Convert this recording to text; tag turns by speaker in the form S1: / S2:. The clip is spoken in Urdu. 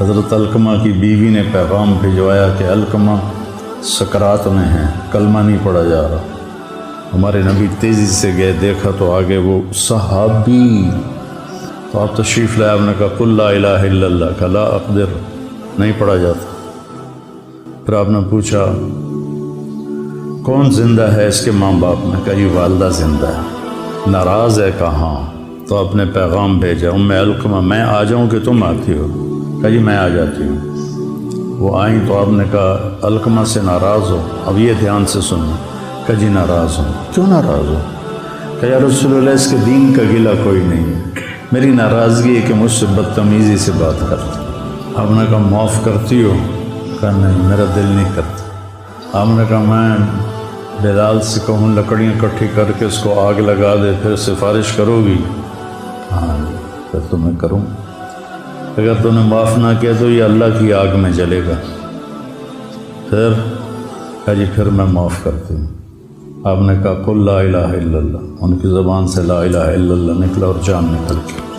S1: حضرت علقمہ کی بیوی نے پیغام بھجوایا کہ علقمہ سکرات میں ہیں، کلمہ نہیں پڑھا جا رہا۔ ہمارے نبی تیزی سے گئے، دیکھا تو آگے وہ صحابی، تو آپ تشریف لائے، آپ نے کہا قل لا الہ الا اللہ، کہا لا اقدر، نہیں پڑھا جاتا۔ پھر آپ نے پوچھا کون زندہ ہے اس کے ماں باپ نے؟ کہا یہ والدہ زندہ ہے۔ ناراض ہے؟ کہاں؟ تو آپ نے پیغام بھیجا ام علقمہ میں آ جاؤں کہ تم آتی ہو؟ کہا جی میں آ جاتی ہوں۔ وہ آئیں تو آپ نے کہا علقمہ سے ناراض ہو؟ اب یہ دھیان سے سننا۔ کہا جی ناراض ہوں۔ کیوں ناراض ہو؟ کہ یا رسول اللہ اس کے دین کا گلہ کوئی نہیں ہے، میری ناراضگی ہے کہ مجھ سے بدتمیزی سے بات کرتا۔ آپ نے کہا معاف کرتی ہو؟ کہا نہیں میرا دل نہیں کرتا۔ آپ نے کہا میں بلال سے کہوں لکڑیاں اکٹھی کر کے اس کو آگ لگا دے، پھر سفارش کرو گی؟ ہاں پھر تو میں کروں، اگر تو نے معاف نہ کیا تو یہ اللہ کی آگ میں جلے گا۔ پھر کہا جی پھر میں معاف کرتی ہوں۔ آپ نے کہا قل لا الہ الا اللہ، ان کی زبان سے لا الہ الا اللہ نکلا اور جان نکل گئی۔